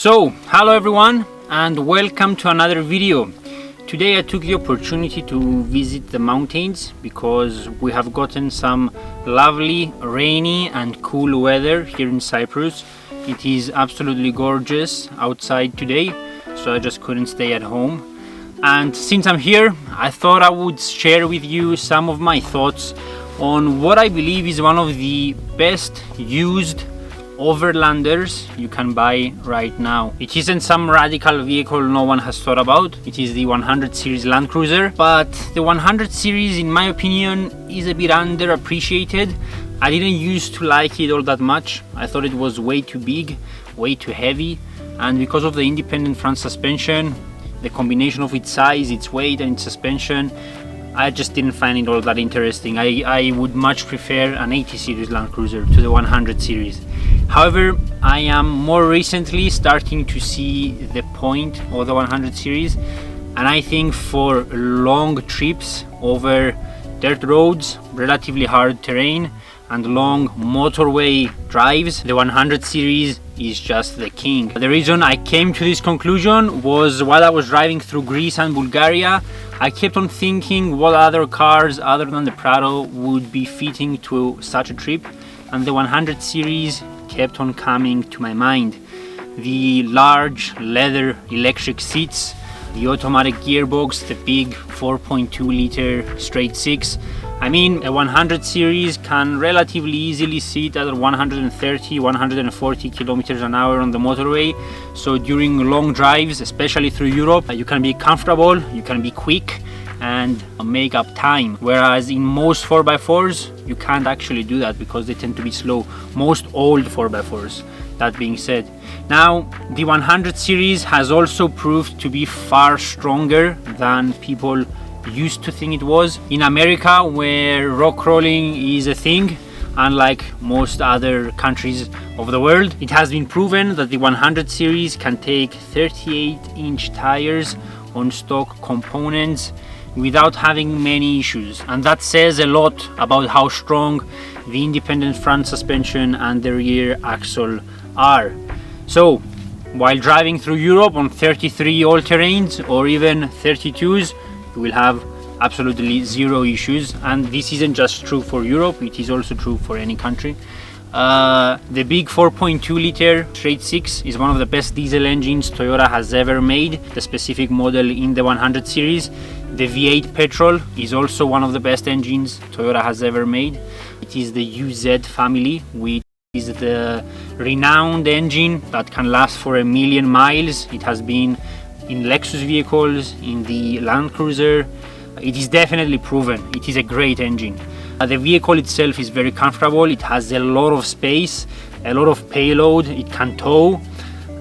So, hello everyone and welcome to another video. Today I took the opportunity to visit the mountains because we have gotten some lovely rainy and cool weather here in Cyprus. It is absolutely gorgeous outside today, so I just couldn't stay at home. And since I'm here, I thought I would share with you some of my thoughts on what I believe is one of the best used Overlanders you can buy right now. It isn't some radical vehicle no one has thought about. It is the 100 series Land Cruiser, but the 100 series in my opinion is a bit underappreciated. I didn't used to like it all that much. I thought it was way too big, way too heavy, and because of the independent front suspension, the combination of its size, its weight and its suspension, I just didn't find it all that interesting. I would much prefer an 80 series Land Cruiser to the 100 series. However, I am more recently starting to see the point of the 100 series, and I think for long trips over dirt roads, relatively hard terrain and long motorway drives, the 100 series is just the king. The reason I came to this conclusion was while I was driving through Greece and Bulgaria, I kept on thinking what other cars other than the Prado would be fitting to such a trip, and the 100 series kept on coming to my mind. The large leather electric seats, the automatic gearbox, the big 4.2 liter straight six. I mean, a 100 series can relatively easily sit at 130, 140 kilometers an hour on the motorway. So during long drives, especially through Europe, you can be comfortable, you can be quick and make up time. Whereas in most 4x4s, you can't actually do that because they tend to be slow. Most old 4x4s, that being said. Now, the 100 series has also proved to be far stronger than people used to think it was. In America, where rock crawling is a thing, unlike most other countries of the world, it has been proven that the 100 series can take 38-inch tires on stock components without having many issues, and that says a lot about how strong the independent front suspension and the rear axle are. So while driving through Europe on 33 all-terrains or even 32s, you will have absolutely zero issues, and this isn't just true for Europe, it is also true for any country. The big 4.2 liter straight six is one of the best diesel engines Toyota has ever made, the specific model in the 100 series. The V8 petrol is also one of the best engines Toyota has ever made. It is the UZ family, which is the renowned engine that can last for 1,000,000 miles. It has been in Lexus vehicles, in the Land Cruiser. It is definitely proven. It is a great engine. The vehicle itself is very comfortable. It has a lot of space, a lot of payload. It can tow,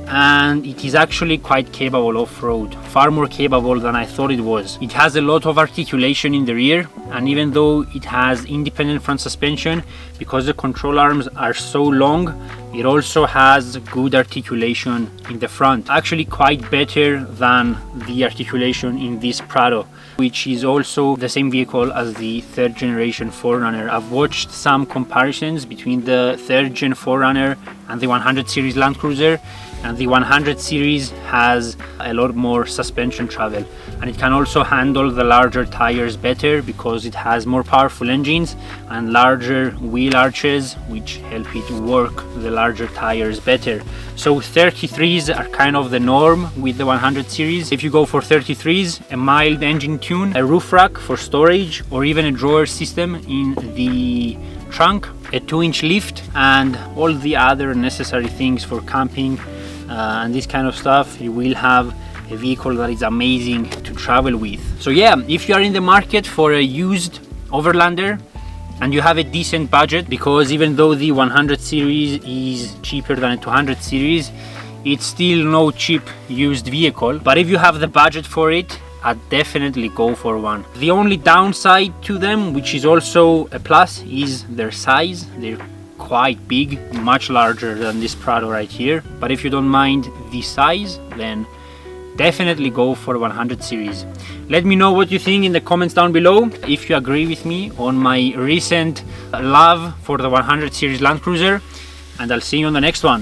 and it is actually quite capable off-road, far more capable than I thought it was. It has a lot of articulation in the rear, and even though it has independent front suspension, because the control arms are so long, it also has good articulation in the front, actually quite better than the articulation in this Prado, which is also the same vehicle as the third generation 4Runner. I've watched some comparisons between the third gen 4Runner and the 100 series Land Cruiser, and the 100 series has a lot more suspension travel, and it can also handle the larger tires better because it has more powerful engines and larger wheel arches, which help it work the larger tires better. So 33s are kind of the norm with the 100 series. If you go for 33s, a mild engine tune, a roof rack for storage, or even a drawer system in the trunk, a 2-inch lift, and all the other necessary things for camping and this kind of stuff, you will have a vehicle that is amazing to travel with. So yeah, if you are in the market for a used Overlander and you have a decent budget, because even though the 100 series is cheaper than a 200 series, it's still no cheap used vehicle, but if you have the budget for it, I'd definitely go for one. The only downside to them, which is also a plus, is their size. They're quite big, much larger than this Prado right here, but if you don't mind the size, then definitely go for 100 series. Let me know what you think in the comments down below, if you agree with me on my recent love for the 100 series Land Cruiser, and I'll see you on the next one.